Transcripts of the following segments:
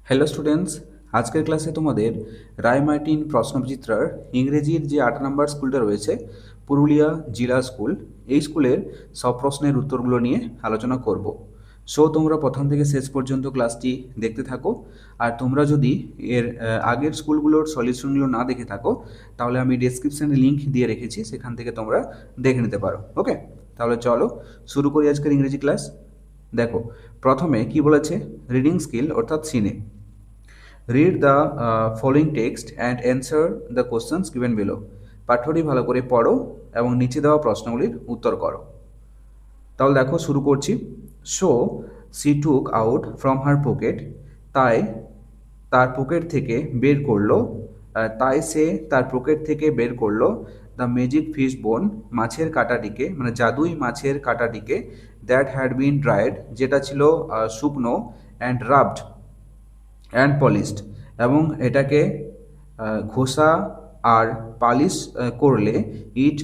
Hello students, আজকের ক্লাসে তোমাদের রায় মার্টিন প্রশ্নবিচিত্রার ইংরেজির যে 8 নম্বর স্কুলটা রয়েছে পুরুলিয়া জেলা স্কুল, এই স্কুলের সব প্রশ্নের উত্তরগুলো নিয়ে আলোচনা করব। সো তোমরা প্রথম থেকে শেষ পর্যন্ত ক্লাসটি দেখতে থাকো। আর তোমরা যদি এর আগের স্কুলগুলোর সলিউশনগুলো না দেখে থাকো, তাহলে আমি ডেসক্রিপশানে লিঙ্ক দিয়ে রেখেছি, সেখান থেকে তোমরা দেখে নিতে পারো। ওকে, তাহলে চলো শুরু করি আজকের ইংরেজি ক্লাস। দেখো, প্রথমে কি বলেছে, রিডিং স্কিল অর্থাৎ সিনে। Read the following text and answer the questions given below. পাঠ্যটি ভালো করে পড়ো এবং নিচে দেওয়া প্রশ্নগুলির উত্তর করো। তাহলে দেখো শুরু করছি। So C took out from her pocket, তাই তার পকেট থেকে বের করলো, তাই সে তার পকেট থেকে বের করলো দ্য ম্যাজিক ফিশ বোন, মাছের কাঁটাটিকে, মানে জাদুই মাছের কাঁটাটিকে, দ্যাট হ্যাড বিন ড্রাইড, যেটা ছিল শুকনো, অ্যান্ড রাবড অ্যান্ড পলিশড, এবং এটাকে ঘষা আর পালিশ করলে, ইট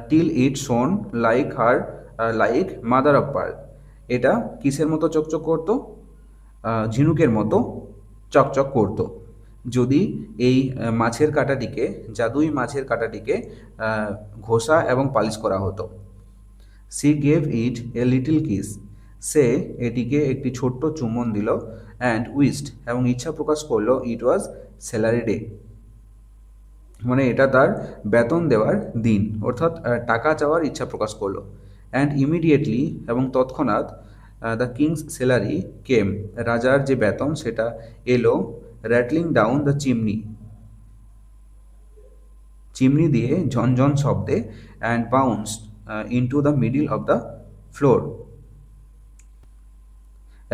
till it shone like her, like mother of pearl. এটা কিসের মতো চকচক করতো? ঝিনুকের মতো চকচক করতো যদি এই মাছের কাঁটাটিকে, জাদুই মাছের কাঁটাটিকে ঘষা এবং পালিশ করা হতো। She gave it a little kiss, সে এটিকে একটি ছোট্ট চুম্বন দিল, অ্যান্ড উইস্ট, এবং ইচ্ছা প্রকাশ করলো, ইট ওয়াজ স্যালারি ডে, মানে এটা তার বেতন দেওয়ার দিন, অর্থাৎ টাকা চাওয়ার ইচ্ছা প্রকাশ করলো। অ্যান্ড ইমিডিয়েটলি, এবং তৎক্ষণাৎ, দ্য কিংস স্যালারি কেম, রাজার যে বেতন সেটা এলো, rattling down the chimney, chimney দিয়ে ঝনঝন শব্দে, and bounce into the middle of the floor,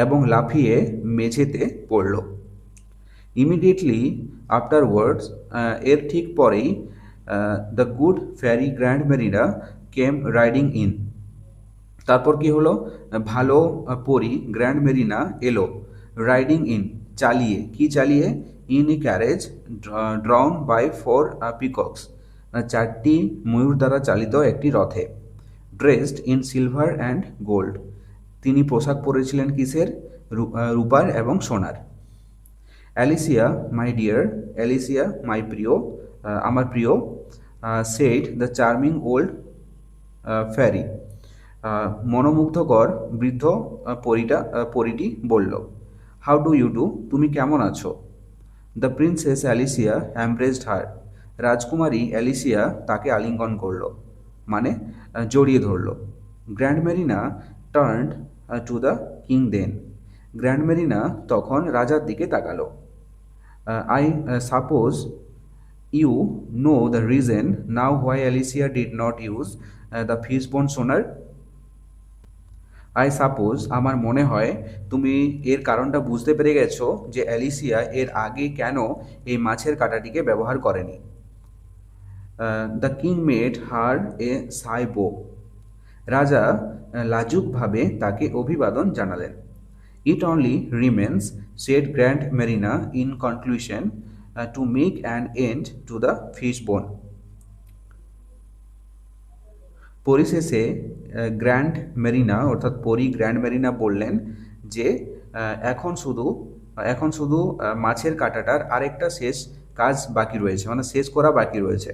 এবং লাফিয়ে মেঝেতে পড়ল। ইমিডিয়েটলি আফটারওয়ার্ডস, এর ঠিক পরেই, the good ফ্যারি grand Marina came riding in, তারপর কি হলো, ভালো পরী গ্র্যান্ড মেরিনা এলো, রাইডিং ইন, চালিয়ে, কি চালিয়ে, in a carriage drawn by 4 peacocks, 4টি ময়ূর দ্বারা চালিত একটি রথে। Dressed in silver and gold, তিনি পোশাক পরেছিলেন কিসের? রূপার এবং সোনার। Alicia my dear, Alicia my প্রিয়, আমার প্রিয়, said the charming old fairy, মনোমুগ্ধকর বৃদ্ধ পরীটি বলল। হাউ ডু ইউ ডু, তুমি কেমন আছো? The princess Alicia embraced her, রাজকুমারী অ্যালিসিয়া তাকে আলিঙ্গন করল, মানে জড়িয়ে ধরল। Grand Marina turned to the king then, grand Marina তখন রাজার দিকে তাকালো। I suppose you know the reason now why Alicia did not use the fishbone সোনার। আই সাপোজ, আমার মনে হয় তুমি এর কারণটা বুঝতে পেরে গেছো যে অ্যালিসিয়া এর আগে কেন এই মাছের কাঁটাটিকে ব্যবহার করেনি। The king made her a shy bow, রাজা লাজুকভাবে তাকে অভিবাদন জানালেন। It only remains, said grand Marina in conclusion, to make an end to the fish bone. পরিশেষে গ্র্যান্ড মেরিনা, অর্থাৎ পরি গ্র্যান্ড মেরিনা বললেন যে এখন শুধু মাছের কাঁটাটার আরেকটা শেষ কাজ বাকি রয়েছে, মানে শেষ করা বাকি রয়েছে।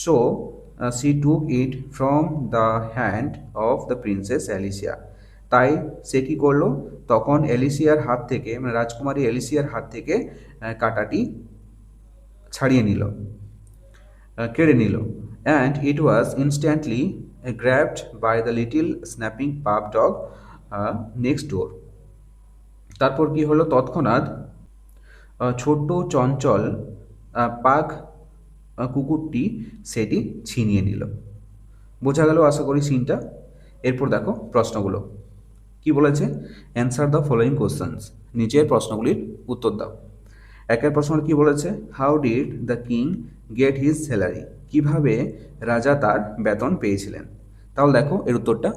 So C took it from the hand of the princess Alicia, তাই সে কী করলো, তখন অ্যালিসিয়ার হাত থেকে, মানে রাজকুমারী অ্যালিসিয়ার হাত থেকে কাঁটাটি ছাড়িয়ে নিল, কেড়ে নিল। And it was instantly grabbed by the little snapping pug dog next door, তারপর কি হলো, তৎক্ষণাৎ ছোট্ট চঞ্চল পাক কুকুরটি সেটি ছিনিয়ে নিল। বোঝা গেল আশা করি সিনটা। এরপর দেখো প্রশ্নগুলো কি বলেছে। অ্যান্সার দ্য ফলোয়িং কোশ্চেন্স, নিচের প্রশ্নগুলির উত্তর দাও। একের প্রশ্ন কি বলেছে, how did the king get his salary, কিভাবে রাজা তার বেতন পেয়েছিলেন। তাহলে দেখো এর উত্তরটা।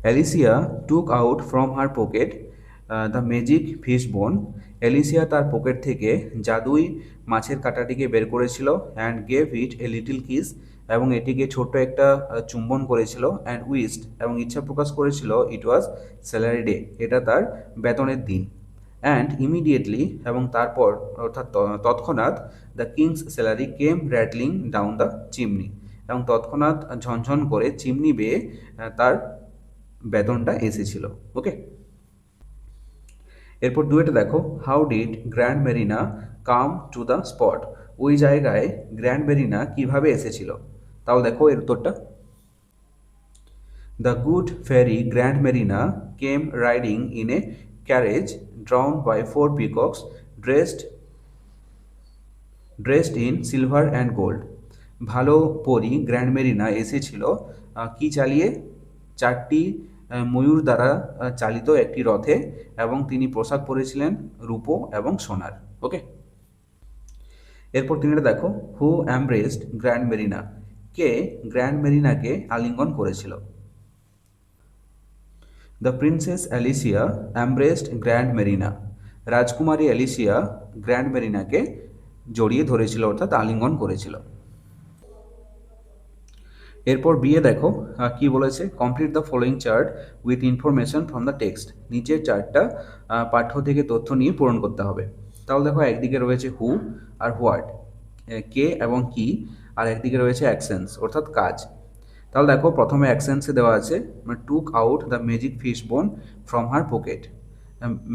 Alicia took out from her pocket the magic fish বোন, অ্যালিসিয়া তার পকেট থেকে জাদুই মাছের কাঁটাটিকে বের করেছিল, and gave it a little kiss, এবং এটিকে ছোট্ট একটা চুম্বন করেছিল অ্যান্ড উইস্ট এবং ইচ্ছা প্রকাশ করেছিল ইট ওয়াজ স্যালারি ডে, এটা তার বেতনের দিন। অ্যান্ড ইমিডিয়েটলি এবং তারপর অর্থাৎ তৎক্ষণাৎ the king's salary came rattling down the chimney, এবং তৎক্ষণাৎ ঝনঝন করে চিমনি বেয়ে তার বেতনটা এসেছিল। ওকে, এরপর দুয়েটা দেখো, how did grand Marina come to the spot, ওই জায়গায় গ্র্যান্ড মেরিনা কিভাবে এসেছিল। তাহলে দেখো এর উত্তরটা, the good fairy grand Marina came riding in a carriage drawn by 4 peacocks dressed in silver and gold. ভালো পরী গ্র্যান্ড মেরিনা এসেছিল কি চালিয়ে, 4টি ময়ূর দ্বারা চালিত একটি রথে, এবং তিনি পোশাক পরেছিলেন রূপো এবং সোনার। ওকে, এরপর তিনটা দেখো, হু অ্যামব্রেসড গ্র্যান্ড মেরিনা, কে গ্র্যান্ড মেরিনাকে আলিঙ্গন করেছিল। The princess Alicia embraced grand Marina, রাজকুমারী অ্যালিসিয়া গ্র্যান্ড মেরিনাকে জড়িয়ে ধরেছিল অর্থাৎ আলিঙ্গন করেছিল। এরপর বিয়ে দেখো কি বলেছে, complete the following chart with information from the text, নিচের চার্টটা পাঠ্য থেকে তথ্য নিয়ে পূরণ করতে হবে। তাহলে দেখো একদিকে রয়েছে হু আর হোয়াট, কে এবং কি, আর একদিকে রয়েছে অ্যাকশনস অর্থাৎ কাজ। তাহলে দেখো প্রথমে অ্যাকশনসে দেওয়া আছে took out the magic fish বোন ফ্রম হার পকেট,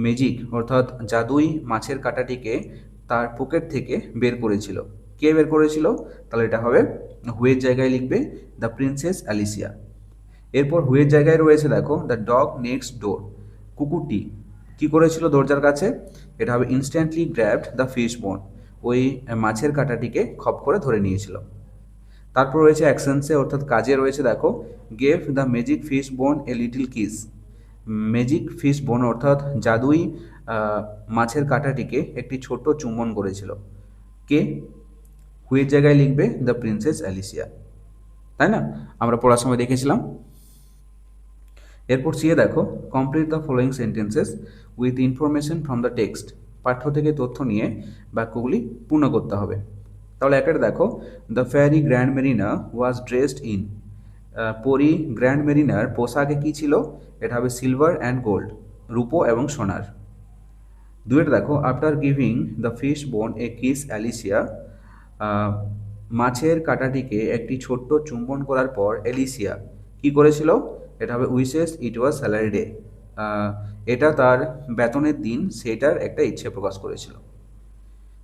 ম্যাজিক অর্থাৎ জাদুই মাছের কাঁটাটিকে তার পকেট থেকে বের করেছিল। কে বের করেছিল, তাহলে এটা হবে হুয়ের জায়গায় লিখবে দ্য প্রিন্সেস অ্যালিসিয়া। এরপর হুয়ের জায়গায় রয়েছে দেখো দ্য ডগ নেক্সট ডোর, কুকুরটি কি করেছিল দরজার কাছে, এটা হবে ইনস্ট্যান্টলি গ্র্যাবড দ্য ফিশ বোন, ওই মাছের কাঁটাটিকে খপ করে ধরে নিয়েছিল। তারপর রয়েছে অ্যাকশনসে অর্থাৎ কাজে রয়েছে দেখো গেভ দ্য ম্যাজিক ফিশ বোন এ লিটল কিস, ম্যাজিক ফিশ বোন অর্থাৎ জাদুই মাছের কাঁটাটিকে একটি ছোট্ট চুম্বন করেছিল। কে, হুয়ের জায়গায় লিখবে দ্য প্রিন্সেস অ্যালিসিয়া, তাই না, আমরা পড়ার সময় দেখেছিলাম। এরপর সিয়ে দেখো, complete the following sentences with information from the text, পাঠ্য থেকে তথ্য নিয়ে বাক্যগুলি পূর্ণ করতে হবে। তাহলে একটা দেখো, the fairy grand Marina was dressed in, পরি গ্র্যান্ড মেরিনার পোশাকে কী ছিল, এটা হবে সিলভার অ্যান্ড গোল্ড, রূপো এবং সোনার। দুয়েটা দেখো, আফটার গিভিং দ্য ফিশ বোন এ কিস অ্যালিসিয়া, মাছের কাঁটাটিকে একটি ছোট্ট চুম্বন করার পর এলিসিয়া কি করেছিল, এটা হবে উইসেস ইট ওয়াজ স্যালারি ডে, এটা তার বেতনের দিন সেটার একটা ইচ্ছে প্রকাশ করেছিল।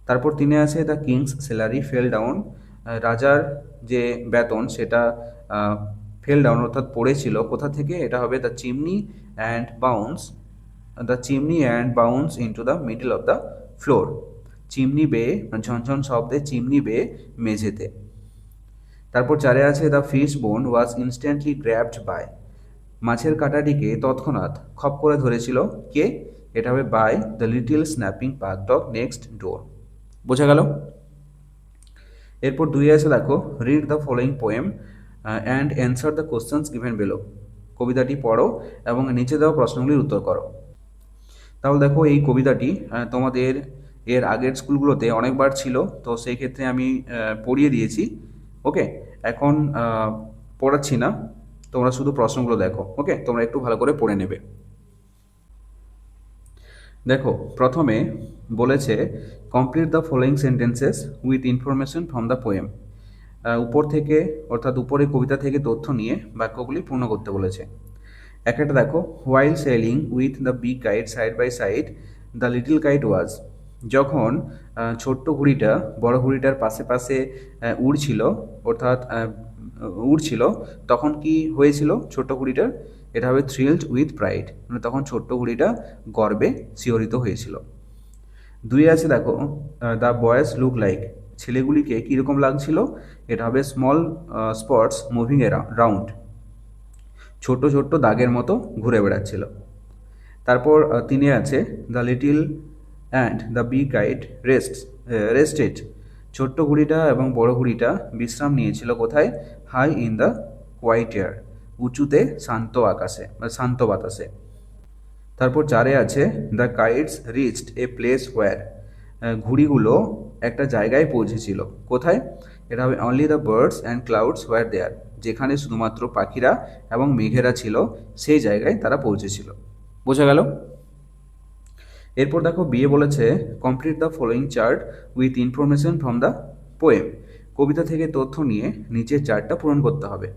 তারপর তিনি আছে the king's salary fell down, রাজার যে বেতন সেটা ফেল ডাউন অর্থাৎ পড়েছিল কোথা থেকে, এটা হবে the chimney and bounce into the middle of the floor, chimney বেয়ে ঝনঝন শব্দে চিমনি বেয়ে মেঝেতে। তারপর চারে আছে দ্য ফিশ বোন ওয়াজ ইনস্ট্যান্টলি গ্র্যাবড বাই, মাছের কাঁটাটিকে তৎক্ষণাৎ খপ করে ধরেছিল কে, এটা হবে বাই দ্য লিটল স্ন্যাপিং পাক ডগ নেক্সট ডোর। বোঝা গেল। এরপর দুই আছে দেখো, read the following poem and answer the questions given below, কবিতাটি পড়ো এবং নিচে দেওয়া প্রশ্নগুলির উত্তর করো। তাহলে দেখো এই কবিতাটি তোমাদের এর আগের স্কুলগুলোতে অনেকবার ছিল, তো সেই ক্ষেত্রে আমি পড়িয়ে দিয়েছি। ওকে, এখন পড়াচ্ছি না, তোমরা শুধু প্রশ্নগুলো দেখো। ওকে, তোমরা একটু ভালো করে পড়ে নেবে। দেখো প্রথমে বলেছে complete the following sentences with information from the poem, উপর থেকে অর্থাৎ উপরে কবিতা থেকে তথ্য নিয়ে বাক্যগুলি পূর্ণ করতে বলেছে। একটা দেখো, while sailing with the big kite side by side the little kite was, যখন ছোট্ট ঘুড়িটা বড় ঘুড়িটার পাশে পাশে উড়ছিল অর্থাৎ উড়ছিল, তখন কি হয়েছিল ছোট্ট ঘুড়িটার, এটা হবে থ্রিলড উইথ প্রাইড, মানে তখন ছোট্ট ঘুড়িটা গর্বে শিহরিত হয়েছিল। দুই আছে দেখো, দ্য বয়েজ লুক লাইক, ছেলেগুলিকে কীরকম লাগছিল, এটা হবে স্মল স্পটস মুভিং রাউন্ড, ছোট ছোট্ট দাগের মতো ঘুরে বেড়াচ্ছিল। তারপর তিনে আছে the little and the big kite rested, ছোট্ট ঘুড়িটা এবং বড় ঘুড়িটা বিশ্রাম নিয়েছিল কোথায়, high in the quiet air, উঁচুতে শান্ত আকাশে বা শান্ত বাতাসে। তারপর চারে আছে the kites reached a place where, ঘুড়িগুলো একটা জায়গায় পৌঁছেছিল কোথায়, এটা হবে only the birds and clouds were there, যেখানে শুধুমাত্র পাখিরা এবং মেঘেরা ছিল সেই জায়গায় তারা পৌঁছেছিল। বোঝা গেল? এরপর দেখো বিয়ে বলেছে complete the following chart with information from the poem. কবিতা থেকে তথ্য নিয়ে নিচের চার্টটা পূরণ করতে হবে।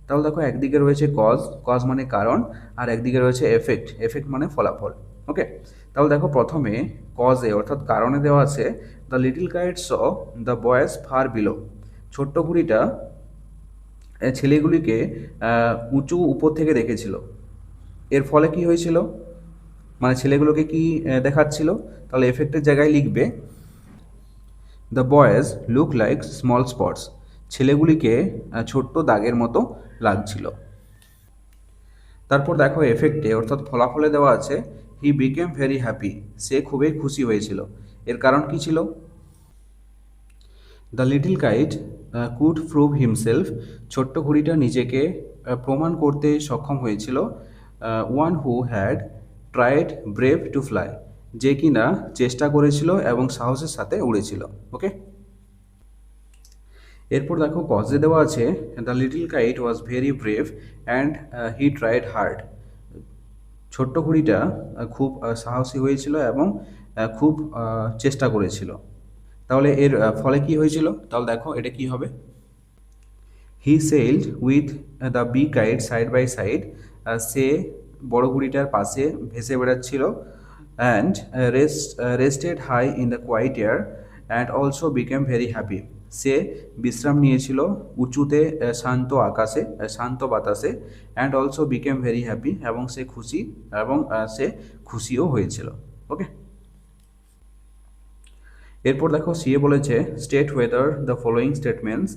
তাহলে দেখো একদিকে রয়েছে কজ, কজ মানে কারণ, আর একদিকে রয়েছে এফেক্ট, এফেক্ট মানে ফলাফল। ওকে, তাহলে দেখো প্রথমে কজে অর্থাৎ কারণে দেওয়া আছে the little kite saw the boys far below. ছোট্ট বুড়িটা ছেলেগুলিকে উঁচু উপর থেকে দেখেছিল। এর ফলে কি হয়েছিল, মানে ছেলেগুলোকে কি দেখাচ্ছিল, তাহলে এফেক্টের জায়গায় লিখবে the boys look like small spots. ছেলেগুলিকে ছোট্ট দাগের মতো লাগছিল। তারপর দেখো এফেক্টে অর্থাৎ ফলাফলে দেওয়া আছে হি বিকেম ভেরি হ্যাপি। সে খুবই খুশি হয়েছিল। এর কারণ কি ছিল? The little kite could prove himself. ছোট্ট ঘুড়িটা নিজেকে প্রমাণ করতে সক্ষম হয়েছিল। One who had tried brave to fly. যে কিনা চেষ্টা করেছিল এবং সাহসের সাথে উড়েছিল। ওকে, এরপর দেখো কজে দেওয়া আছে the little kite was very brave and he tried hard. ছোট্ট ঘুড়িটা খুব সাহসী হয়েছিল এবং খুব চেষ্টা করেছিল। তাহলে এর ফলে কি হয়েছিল? তাহলে দেখো এটা কি হবে, he sailed with the big kite side by side. সে বড় ঘুড়িটার পাশে ভেসে বেড়াচ্ছিল। And rested high in the quiet air and also became very happy. সে বিশ্রাম নিয়েছিল উঁচুতে শান্ত আকাশে, শান্ত বাতাসে। And also became very happy, এবং সে খুশি, এবং সে খুশিও হয়েছিল। ওকে, এরপর দেখো সিএ বলেছে state whether the following statements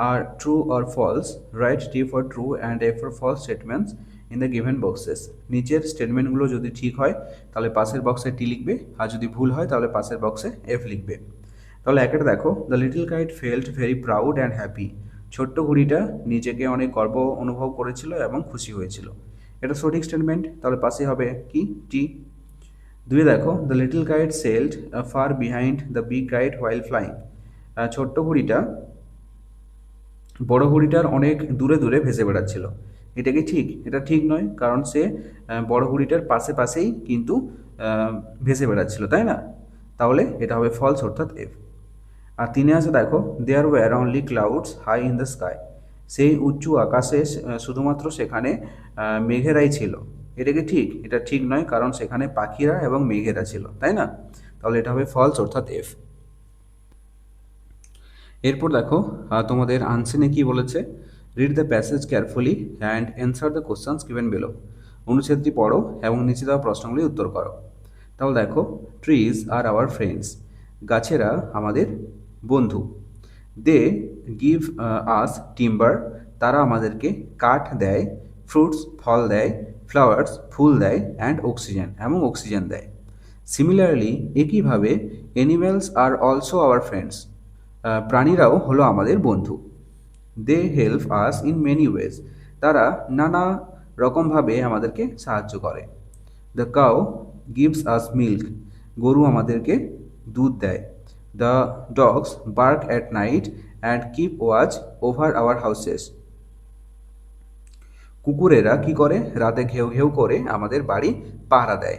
are true or false. Write T for true and F for false statements in the given boxes. নিচের স্টেটমেন্টগুলো যদি ঠিক হয় তাহলে পাশের বক্সে টি লিখবে, আর যদি ভুল হয় তাহলে পাশের বক্সে এফ লিখবে। তাহলে একটা দেখো the little kite felt very proud and happy. ছোট্ট ঘুড়িটা নিজেকে অনেক গর্ব অনুভব করেছিল এবং খুশি হয়েছিল। এটা সঠিক স্টেটমেন্ট, তাহলে পাশে হবে কি টি। দুই দেখো the little kite sailed far behind the big kite while flying. ছোট্ট ঘুড়িটা বড় ঘুড়িটার অনেক দূরে দূরে ভেসে বেড়াচ্ছিল। এটা কি ঠিক? এটা ঠিক নয়, কারণ সে বড় ঘুড়িটার পাশে পাশেই কিন্তু ভেসে বেড়াচ্ছিল, তাই না? তাহলে এটা হবে ফলস অর্থাৎ এফ। আর তিনে আছে দেখো there were only clouds high in the sky. সেই উঁচু আকাশে শুধুমাত্র সেখানে মেঘেরাই ছিল। এটা কি ঠিক? এটা ঠিক নয়, কারণ সেখানে পাখিরা এবং মেঘেরা ছিল, তাই না? তাহলে এটা হবে ফলস অর্থাৎ এফ। এরপর দেখো তোমাদের আনসারে কি বলেছে, read the passage carefully and answer the questions given below. অনুচ্ছেদটি পড়ো এবং নিচে দেওয়া প্রশ্নগুলি উত্তর করো। তাহলে দেখো ট্রিজ আর আওয়ার ফ্রেন্ডস। গাছেরা আমাদের বন্ধু। They give us timber. তারা আমাদেরকে কাঠ দেয়। ফ্রুটস ফল দেয়। ফ্লাওয়ার্স ফুল দেয়। অ্যান্ড অক্সিজেন এবং অক্সিজেন দেয়। সিমিলারলি একইভাবে animals are also our friends. প্রাণীরাও হলো আমাদের বন্ধু। They help us in many ways. তারা নানা রকমভাবে আমাদেরকে সাহায্য করে। The cow gives us milk. গরু আমাদেরকে দুধ দেয়। The dogs bark at night and keep watch over our houses. কুকুরেরা কি করে? রাতে ঘেউ ঘেউ করে আমাদের বাড়ি পাহারা দেয়।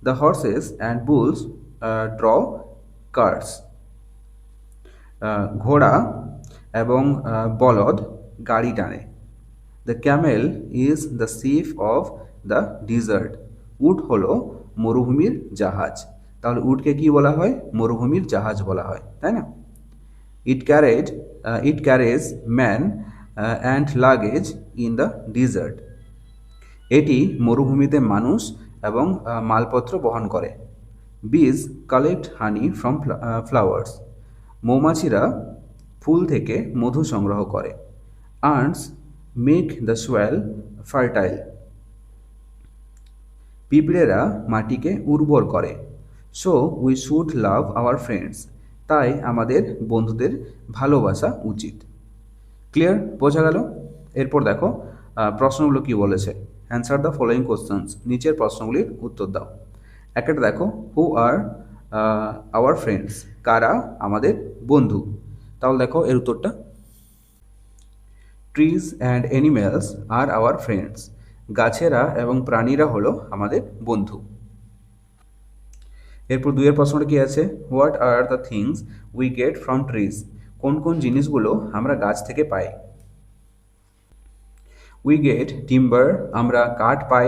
The horses and bulls draw carts. ঘোড়া এবং বলদ গাড়ি টানে। The camel is the ship of the desert. উট হলো মরুভূমির জাহাজ। তাহলে উটকে কি বলা হয়? মরুভূমির জাহাজ বলা হয়, তাই না? It carries man and luggage in the desert. এটি মরুভূমিতে মানুষ এবং মালপত্র বহন করে। বিজ কালেক্ট হানি ফ্রম ফ্লাওয়ার্স। মৌমাছিরা ফুল থেকে মধু সংগ্রহ করে। Ants make the soil fertile. পিঁপড়েরা মাটিকে উর্বর করে। So we should love our friends. তাই আমাদের বন্ধুদের ভালোবাসা উচিত। ক্লিয়ার? বোঝা গেল? এরপর দেখো প্রশ্নগুলো কি বলেছে। Answer the following questions. নিচের প্রশ্নগুলির উত্তর দাও। একটা দেখো হু আর আওয়ার ফ্রেন্ডস। কারা আমাদের বন্ধু? তাহলে দেখো এর উত্তরটা, trees and animals are our friends, গাছেরা এবং প্রাণীরা হলো আমাদের বন্ধু। এরপর দুইয়ের প্রশ্নটা কি আছে, what are the things we get from trees, কোন কোন জিনিসগুলো আমরা গাছ থেকে পাই। উই গেট টিম্বার, আমরা কাঠ পাই,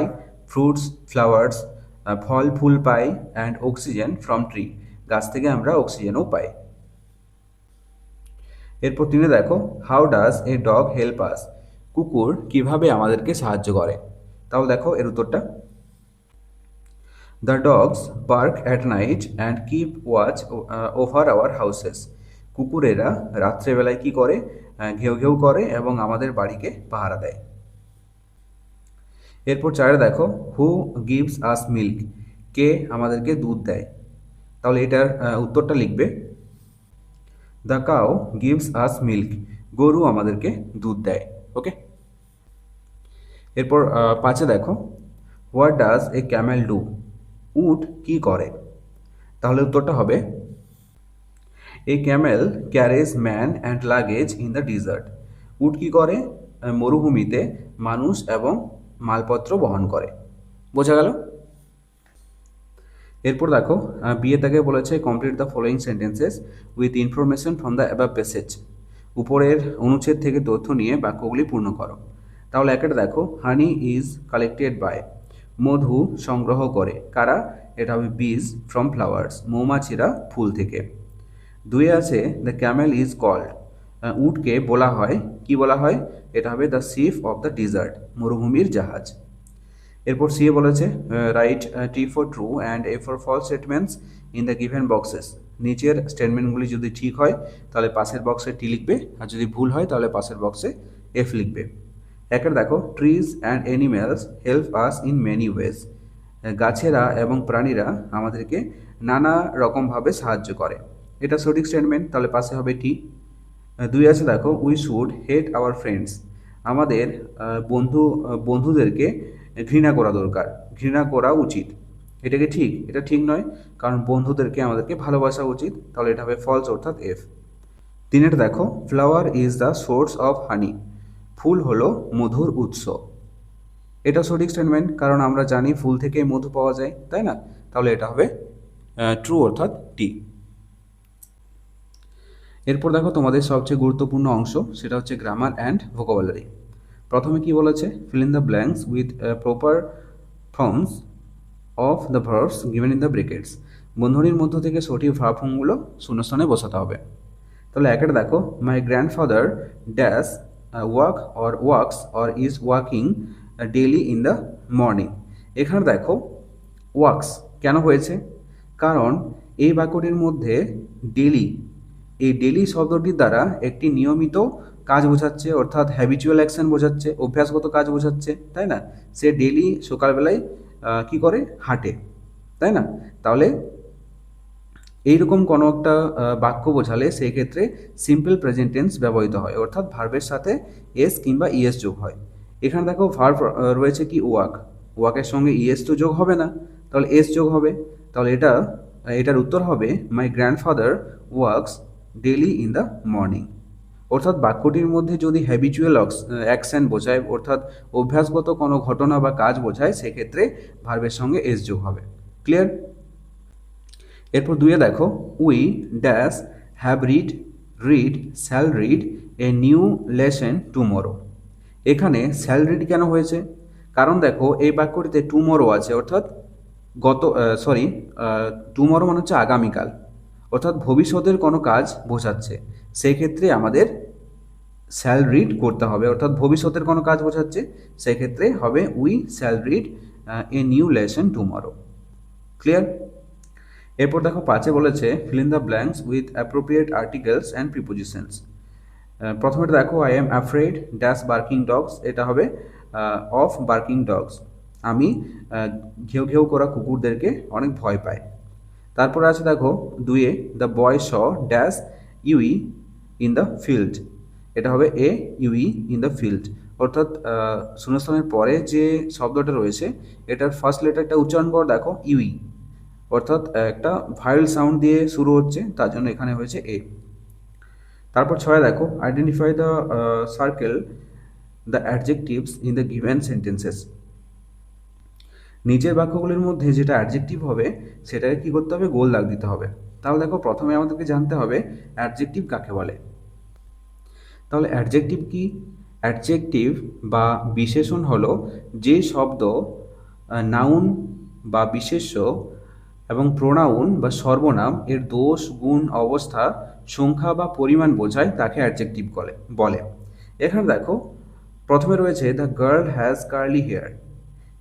ফ্রুটস ফ্লাওয়ার্স, ফল ফুল পাই, অ্যান্ড অক্সিজেন ফ্রম ট্রি, গাছ থেকে আমরা অক্সিজেনও পাই। এরপর তিনে দেখো, how does a dog help us, কুকুর কিভাবে আমাদেরকে সাহায্য করে। তাহলে দেখো এর উত্তরটা, the dogs bark at night and keep watch over our houses, কুকুরেরা রাত্রেবেলায় কি করে, ঘেউ ঘেউ করে এবং আমাদের বাড়িকে পাহারা দেয়। এরপর চারে দেখো, হু গিভস আস মিল্ক, কে আমাদেরকে দুধ দেয়। তাহলে এটার উত্তরটা লিখবে, the cow gives us milk, গরু আমাদেরকে দুধ দেয়। ওকে। এরপর পাঁচে দেখো, what does a camel do, উট কি করে। তাহলে উত্তরটা হবে, a camel carriage man and luggage in the desert, উট কি করে, মরুভূমিতে মানুষ এবং মালপত্র বহন করে। বোঝা গেল। এরপর দেখো, বিয়ে তাকে বলেছে complete the following sentences with information from the above passage, উপরের অনুচ্ছেদ থেকে তথ্য নিয়ে বাক্যগুলি পূর্ণ করো। তাহলে একটা দেখো, হানি ইজ কালেক্টেড বাই, মধু সংগ্রহ করে কারা, এটা হবে বিজ ফ্রম ফ্লাওয়ার্স, মৌমাছিরা ফুল থেকে। দুয়ে আছে, দ্য ক্যামেল ইজ কল্ড, উটকে বলা হয়, কি বলা হয়, এটা হবে the ship of the desert, মরুভূমির জাহাজ। এরপর সি বলেছে, write T for true and F for false statements in the given boxes, নিচের স্টেটমেন্টগুলি যদি ঠিক হয় তাহলে পাশের বক্সে টি লিখবে, আর যদি ভুল হয় তাহলে পাশের বক্সে এফ লিখবে। একের দেখো, trees and animals help us in many ways, গাছেরা এবং প্রাণীরা আমাদেরকে নানা রকমভাবে সাহায্য করে, এটা সঠিক স্টেটমেন্ট, তাহলে পাশে হবে টি। দুই আছে দেখো, we should hate our friends, আমাদের বন্ধুদেরকে ঘৃণা করা দরকার, ঘৃণা করা উচিত, এটা কি ঠিক, এটা ঠিক নয়, কারণ বন্ধুদেরকে আমাদেরকে ভালোবাসা উচিত, তাহলে এটা হবে ফলস অর্থাৎ এফ। তিনের দেখো, flower is the source of honey, ফুল হলো মধুর উৎস, এটা সঠিক স্টেটমেন্ট, কারণ আমরা জানি ফুল থেকে মধু পাওয়া যায়, তাই না, তাহলে এটা হবে ট্রু অর্থাৎ টি। এরপর দেখো তোমাদের সবচেয়ে গুরুত্বপূর্ণ অংশ, সেটা হচ্ছে গ্রামার অ্যান্ড ভোকাবুলারি। প্রথমে কি বলেছে, fill in the blanks with proper forms of the verbs given in the brackets, বন্ধনীর মধ্য থেকে সঠিক ভার্ব ফর্মগুলো শূন্যস্থানে বসাতে হবে। তাহলে একটা দেখো, my grandfather dash work or works or is working daily in the morning, এখানে দেখো ওয়ার্কস কেন হয়েছে, কারণ এই বাক্যটির মধ্যে ডেলি, এই ডেলি শব্দটির দ্বারা একটি নিয়মিত কাজ বোঝাচ্ছে, অর্থাৎ হ্যাবিচুয়াল অ্যাকশন বোঝাচ্ছে, অভ্যাসগত কাজ বোঝাচ্ছে, তাই না, সে ডেলি সকালবেলায় কি করে, হাঁটে, তাই না, তাহলে এইরকম কোনো একটা বাক্য বোঝালে সেই ক্ষেত্রে সিম্পল প্রেজেন্ট টেন্স ব্যবহৃত হয়, অর্থাৎ ভার্বের সাথে এস কিংবা ইএস যোগ হয়। এখানে দেখো ভার্ব রয়েছে কি ওয়াক, ওয়াকের সঙ্গে ইএস তো যোগ হবে না, তাহলে এস যোগ হবে, তাহলে এটার উত্তর হবে my grandfather works daily in the morning, অর্থাৎ বাক্যটির মধ্যে যদি হ্যাবিচুয়াল অ্যাকশন বোঝায়, অর্থাৎ অভ্যাসগত কোনো ঘটনা বা কাজ বোঝায়, সেক্ষেত্রে ভার্বের সঙ্গে এস যোগ হবে। ক্লিয়ার। এরপর দুইয়ে দেখো, we dash have shall read a new lesson tomorrow, এখানে শ্যাল রিড কেন হয়েছে, কারণ দেখো এই বাক্যটিতে টুমরো আছে, অর্থাৎ টুমরো মানে হচ্ছে আগামীকাল, অর্থাৎ ভবিষ্যতের কোনো কাজ বোঝাচ্ছে, সেই ক্ষেত্রে আমাদের শ্যাল রিড করতে হবে, অর্থাৎ ভবিষ্যতের কোনো কাজ বোঝাচ্ছে, সেক্ষেত্রে হবে we shall read a new lesson tomorrow. Clear. এরপর দেখো পাঁচে বলেছে, fill in the blanks with appropriate articles and prepositions. প্রথমে দেখো, I am afraid dash barking dogs, এটা হবে অফ বার্কিং ডগস, আমি ঘেউ ঘেউ করা কুকুরদেরকে অনেক ভয় পাই। তারপরে আছে দেখো দুইয়ে, the boy saw dash ewe in the field, এটা হবে a ewe in the field, অর্থাৎ শূন্যস্থানের পরে যে শব্দটা রয়েছে এটার ফার্স্ট লেটারটা উচ্চারণ কর, দেখো ইউই, অর্থাৎ একটা ভাইল সাউন্ড দিয়ে শুরু হচ্ছে, তার জন্য এখানে হয়েছে এ। তারপর 6 দেখো, identify the circle the adjectives in the given sentences. নিচের বাক্যগুলির মধ্যে যেটা অ্যাডজেক্টিভ হবে সেটাকে কি করতে হবে, গোল দাগ দিতে হবে। তাহলে দেখো প্রথমে আমাদেরকে জানতে হবে অ্যাডজেক্টিভ কাকে বলে। তাহলে অ্যাডজেক্টিভ কি? অ্যাডজেক্টিভ বা বিশেষণ হলো যে শব্দ নাউন বা বিশেষ্য এবং প্রোনাউন বা সর্বনাম এর দোষ, গুণ, অবস্থা, সংখ্যা বা পরিমাণ বোঝায় তাকে অ্যাডজেক্টিভ বলে। এখানে দেখো প্রথমে রয়েছে the girl has curly hair.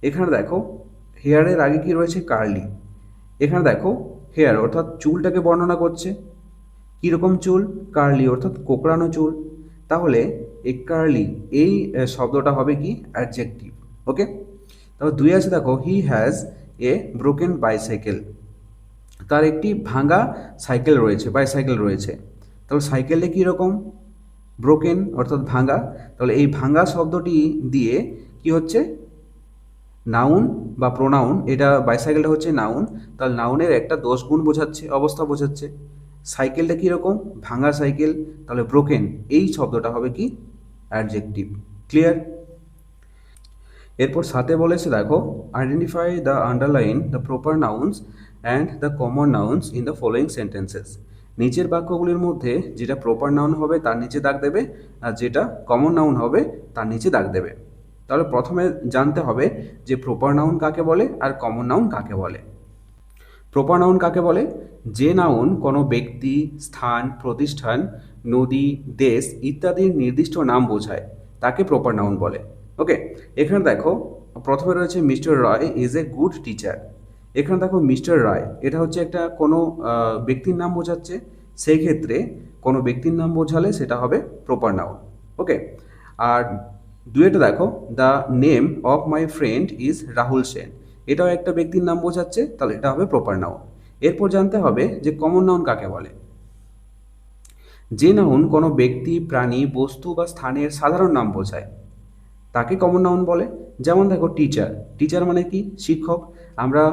এখানে দেখো হেয়ারের আগে কি রয়েছে, কার্লি। এখানে দেখো হেয়ার অর্থাৎ চুলটাকে বর্ণনা করছে। কীরকম চুল? কার্লি অর্থাৎ কোঁকড়ানো চুল। তাহলে এই কার্লি এই শব্দটা হবে কি, অ্যাডজেক্টিভ। ওকে, তারপর 2 আছে দেখো, he has a broken bicycle. তার একটি ভাঙা সাইকেল রয়েছে, বাইসাইকেল রয়েছে। তাহলে সাইকেলটা কীরকম? ব্রোকেন অর্থাৎ ভাঙা। তাহলে এই ভাঙা শব্দটি দিয়ে কি হচ্ছে, নাউন বা প্রোনাউন, এটা বাইসাইকেলটা হচ্ছে নাউন, তাহলে নাউনের একটা দোষ, গুণ বোঝাচ্ছে, অবস্থা বোঝাচ্ছে। সাইকেলটা কীরকম? ভাঙা সাইকেল, তাহলে ব্রোকেন এই শব্দটা হবে কি, অ্যাডজেক্টিভ। ক্লিয়ার? এরপর 7 বলেছে দেখো, identify the underline the proper nouns and the common nouns in the following sentences. নিচের বাক্যগুলির মধ্যে যেটা প্রপার নাউন হবে তার নিচে দাগ দেবে, আর যেটা কমন নাউন হবে তার নিচে দাগ দেবে। তাহলে প্রথমে জানতে হবে যে প্রপার নাউন কাকে বলে আর কমন নাউন কাকে বলে। প্রপার নাউন কাকে বলে? যে নাউন কোনো ব্যক্তি, স্থান, প্রতিষ্ঠান, নদী, দেশ ইত্যাদির নির্দিষ্ট নাম বোঝায় তাকে প্রপার নাউন বলে। ওকে, এখানে দেখো প্রথমে রয়েছে mister Roy is a good teacher. এখানে দেখো মিস্টার রয় এটা হচ্ছে একটা কোনো ব্যক্তির নাম বোঝাচ্ছে, সেই ক্ষেত্রে কোনো ব্যক্তির নাম বোঝালে সেটা হবে প্রপার নাউন। ওকে, আর 2 দেখো, the name of my friend is Rahul Sen. এটাও একটা ব্যক্তির নাম বোঝাচ্ছে, তাহলে এটা হবে প্রপার নাউন। এরপর জানতে হবে যে কমন নাউন কাকে বলে। যে নাউন কোনো ব্যক্তি, প্রাণী, বস্তু বা স্থানের সাধারণ নাম বোঝায় তাকে কমন নাউন বলে। যেমন দেখো টিচার, টিচার মানে কি, শিক্ষক। আমরা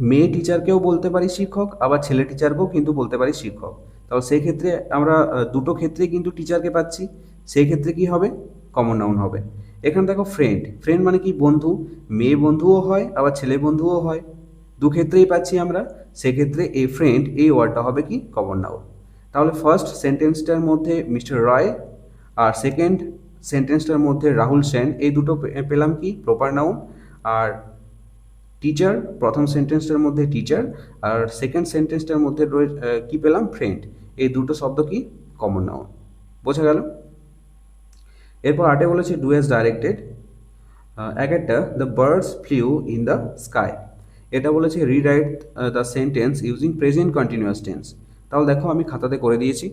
মেয়ে টিচারকেও বলতে পারি শিক্ষক, আবার ছেলে টিচারকেও কিন্তু বলতে পারি শিক্ষক। তাহলে সেই ক্ষেত্রে আমরা দুটো ক্ষেত্রেই কিন্তু টিচারকে পাচ্ছি, সেই ক্ষেত্রে কি হবে, কমন নাউন হবে। এখানে দেখো ফ্রেন্ড, ফ্রেন্ড মানে কি, বন্ধু। মেয়ে বন্ধুও হয় আবার ছেলে বন্ধুও হয়, দু ক্ষেত্রেই পাচ্ছি আমরা, সেক্ষেত্রে এই ফ্রেন্ড এই ওয়ার্ডটা হবে কি, কমন নাউন। তাহলে ফার্স্ট সেন্টেন্সটার মধ্যে মিস্টার রয় আর সেকেন্ড সেন্টেন্সটার মধ্যে রাহুল সেন, এই দুটো পেলাম কি, প্রপার নাউন। আর টিচার প্রথম সেন্টেন্সটার মধ্যে টিচার, আর সেকেন্ড সেন্টেন্সটার মধ্যে কি পেলাম, ফ্রেন্ড, এই দুটো শব্দ কি, কমন নাউন। বোঝা গেল? এরপর 8 বলেছে ডু অ্যাজ ডাইরেক্টেড। একটা, the birds flew in the sky. এটা বলেছে rewrite the sentence using present continuous tense. তাহলে দেখো আমি খাতাতে করে দিয়েছি।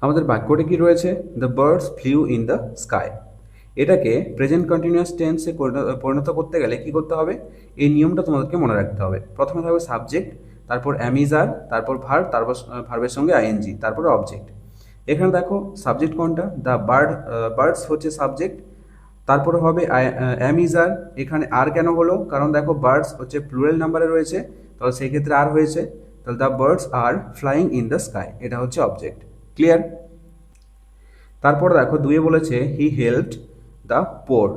আমাদের বাক্যটা কি রয়েছে, the birds flew in the sky. এটাকে প্রেজেন্ট কন্টিনিউয়াস টেন্সে পরিণত করতে গেলে কি করতে হবে, এই নিয়মটা তোমাদেরকে মনে রাখতে হবে। প্রথমে থাকবে সাবজেক্ট, তারপর অ্যামিজার, তারপর ভার্ব, তারপর ভার্বের সঙ্গে আইএনজি, তারপর অবজেক্ট। এখানে দেখো সাবজেক্ট কোনটা, দ্য বার্ডস হচ্ছে সাবজেক্ট, তারপরে হবে অ্যামিজার। এখানে আর কেন হলো, কারণ দেখো বার্ডস হচ্ছে প্লুরাল নাম্বারে রয়েছে, তাহলে সেই ক্ষেত্রে আর হয়েছে। তাহলে the birds are flying in the sky, এটা হচ্ছে অবজেক্ট। ক্লিয়ার? তারপর দেখো 2 বলেছে হি হেল্পড দ্য পোর।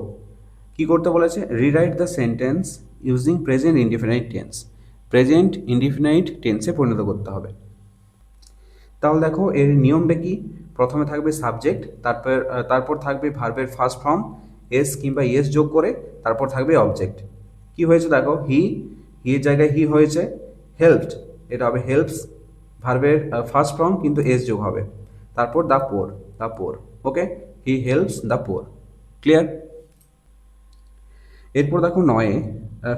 কি করতে বলেছে, rewrite the sentence using present indefinite tense. Present indefinite টেন্সে পরিণত করতে হবে। তাহলে দেখো এর নিয়মটা কি, প্রথমে থাকবে সাবজেক্ট, তারপর থাকবে ভার্বের ফার্স্ট ফর্ম এস কিংবা ইয়েস যোগ করে, তারপর থাকবে অবজেক্ট। কি হয়েছে দেখো, হি, এর জায়গায় হি হয়েছে, হেল্পড এটা হবে হেল্পস, ভার্বের ফার্স্ট ফর্ম কিন্তু এস যোগ হবে, তারপর the poor, the poor. Okay, he helps the poor. Clear? এরপর দেখো 9,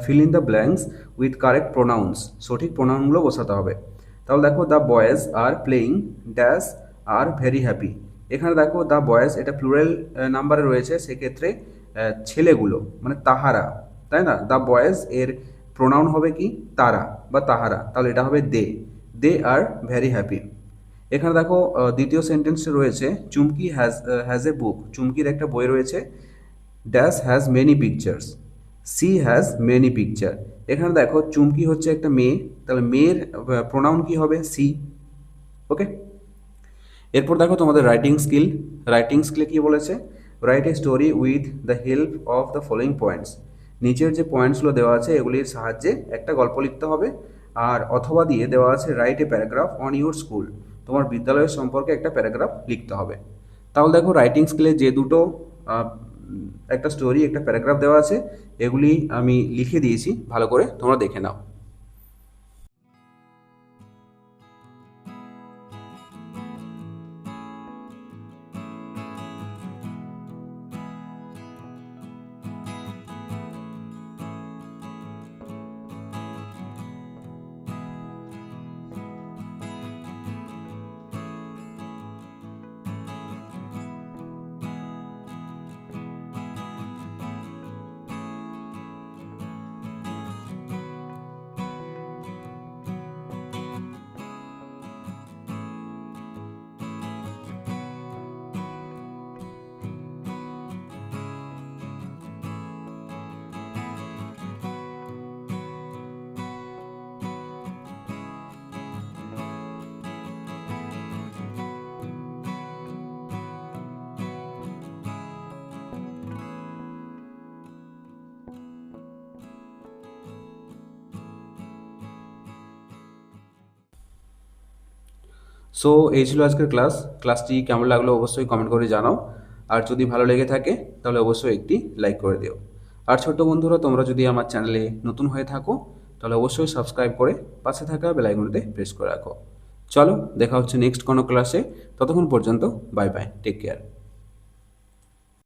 fill in the blanks with correct pronounce. সঠিক প্রোনাউনগুলো বসাতে হবে। তাহলে দেখো the boys are playing dash are very happy. এখানে দেখো দ্য বয়েজ এটা প্লুরাল নাম্বারে রয়েছে, সেক্ষেত্রে ছেলেগুলো মানে তাহারা, তাই না? দ্য বয়েজ এর প্রোনাউন হবে কি, তারা বা তাহারা, তাহলে এটা হবে দে আর ভেরি হ্যাপি। এখানে দেখো দ্বিতীয় সেন্টেন্সে রয়েছে চুমকি হ্যাজ এ বুক। চুমকির একটা বই রয়েছে, dash has many pictures, she has many picture. এখানে দেখো চুমকি হচ্ছে একটা মেয়ে, তাহলে মেয়ের প্রোনাউন কি হবে, সি। ওকে, এরপর দেখো তোমাদের রাইটিং স্কিল। রাইটিং স্কিলে কি বলেছে, write a story with the help of the following points. নিচের যে পয়েন্টসগুলো দেওয়া আছে এগুলির সাহায্যে একটা গল্প লিখতে হবে। আর অথবা দিয়ে দেওয়া আছে write a paragraph on your school, তোমার বিদ্যালয়ের সম্পর্কে একটা প্যারাগ্রাফ লিখতে হবে। তাহলে দেখো রাইটিং স্কিলে যে দুটো একটা স্টোরি একটা প্যারাগ্রাফ দেওয়া আছে এগুলি আমি লিখে দিয়েছি, ভালো করে তোমরা দেখে নাও। সো এই ছিল আজকের ক্লাসটি কেমন লাগলো অবশ্যই কমেন্ট করে জানাও। আর যদি ভালো লেগে থাকে তাহলে অবশ্যই একটি লাইক করে দিও। আর ছোট্ট বন্ধুরা, তোমরা যদি আমার চ্যানেলে নতুন হয়ে থাকো তাহলে অবশ্যই সাবস্ক্রাইব করে পাশে থাকা বেল আইকনটিতে প্রেস করে রাখো। চলো দেখা হচ্ছে নেক্সট কোনো ক্লাসে, ততক্ষণ পর্যন্ত বাই বাই, টেক কেয়ার।